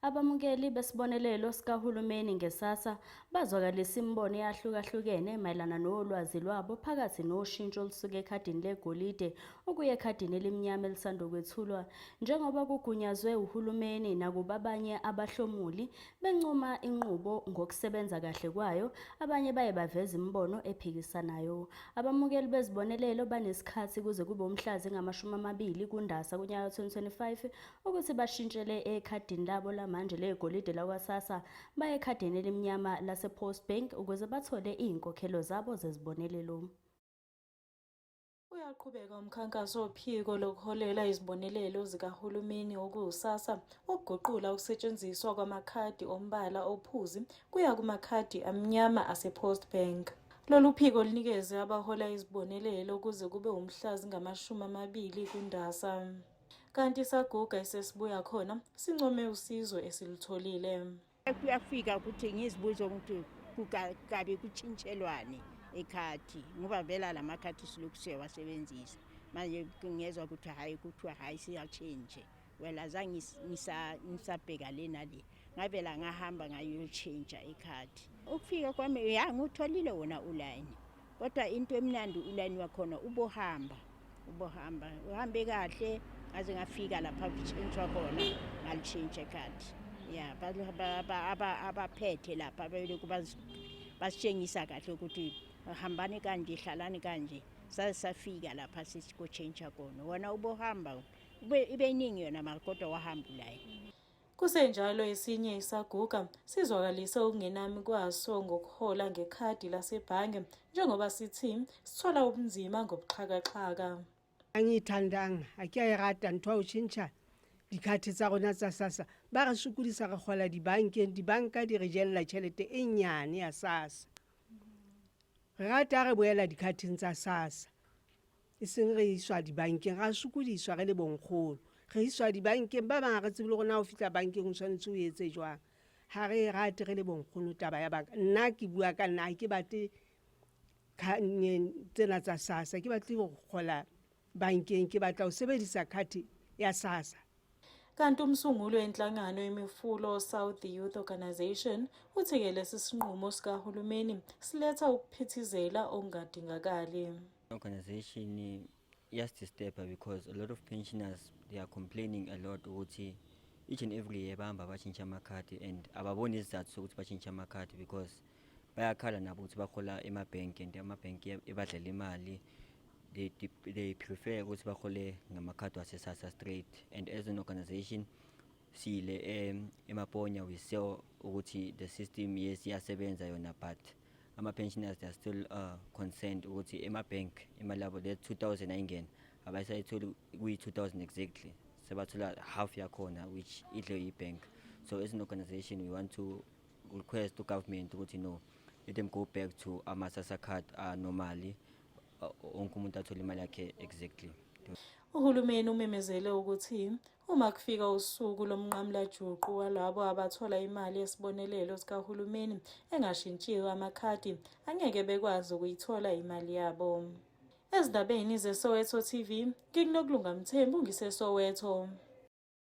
Abamukeli besibonelelo sikahulumeni ngeSASSA bazwakalisa imibono eyahlukahlukene mayelana nolwazi lwabo phakathi noshintsho olusuka ekhadini legolide ukuya ekhadini elimnyama elisanda kwethulwa, njengoba kugunyazwe uhulumeni nakuba abanye abahlomuli bencoma inqubo ngokusebenza kahle kwayo, abanye baye baveza imibono ephikisanayo. Abamukeli bezibonelelo banesikhathi kuze kube umhla zingama-20 kuNdasa kunyaka 2025 ukuthi bashintshele ekhadini labo manje legolide lakwa-SASSA baye ekhadini elimnyama lase-Post Bank ukuze bathole iy'nkokhelo zabo zezibonelelo. Uyaqhubeka umkhankaso wophiko lokuholela izibonelelo zikahulumeni okuwu-SASSA ukuguqula ukusetshenziswa kwamakhadi ombala ophuzi kuya kumakhadi amnyama ase-Post Bank. Lolu phiko linikeze abahola izibonelelo kuze kube umhla zingama-20 kuNdasa. Kanti Saguga esesibuya khona sincome usizo esilitholile. Kuyafika ukuthi ngizibuze ukuthi kukabe kutshintshelwane ekhadi ngoba vela lamakhadi silokhu siyawasebenzisa manje ngezwe ukuthi hayi kuthiwa hayi siyatshintshe wena azange ngisabheka lena le ngavela ngahamba ngayotshintsha ikhadi. Ukufika kwami ngutholile wona uline kodwa into emnandi uline wakhona uhambe kahle ngaze ngafika lapha kuchintshwa khona ngalishintsha ikhadi. Yeah, abaphethe lapha basitshengisa kahle ukuthi hambani kanje hlalani kanje safika lapha sisikotshintsha khona wona ubohamba ibe iningi yona kodwa wahamba line. Kusenjalo esinye isaguga sizwakalise ukungenami kwaso ngokuhola ngekhadi lasebhange njengoba sithi sithola ubunzima ngobuxhakaxhaka. Angithandanga akiyayirata ntwa utshintsha dikhati tsa rona tsa SASSA ba re sokodisa re gola dibanka di re jella tšhelete e nyane ya SASSA. Re rata re boela dikhateng tsa SASSA e seng re iswa dibankeng ra sokodiswa re le bonkgolo re iswa dibankeng ba bang re tsebe le gona o fitla bankeng o tshwanetse o etse jwang ha re rate re le bonkgolo taba ya baka. Nna ke bua ka nna ke batle tsena tsa SASSA ke batle go gola bankeng ke batla ho sebedisa khadi ya SASSA. Kanti umsunguli wenhlangano yemifulo South Youth Organisation uthi-ke lesi sinqumo sikahulumeni siletha ukuphithizela okungadingakali. Organization iyasdisturb because a lot of pensioners, they are complaining a lot ukuthi each and every year bahamba bashintsha amakhadi and ababoni isizathu sokuthi bashintshe amakhadi because bayakhala nabo ukuthi bahola emabhenki and amabhenki ebadlela imali. They prefer ukuthi bahole ngamakhadi wase-SASSA straight, and as an organization sile emaponya we saw ukuthi the system yes iyasebenza yona, but ama-pensioners they are still concerned ukuthi emabhenk imali yabo le 2000 ayingena abayisayitholi kuyi-2000 exactly, sebathola half yakhona which idle i-bank. So as an organization we want to request to government ukuthi no, let them go back to ama-SASSA card normally onke umuntu athola imali yakhe exactly. Uhulumeni umemezele ukuthi uma kufika usuku lomnqamulajuqu walabo abathola imali yesibonelelo sikahulumeni engashintshiwe amakhadi angeke bekwazi ukuyithola imali yabo. Ezindabeni zeSoweto TV, ngikuNokulunga Mthembu ngiseSoweto.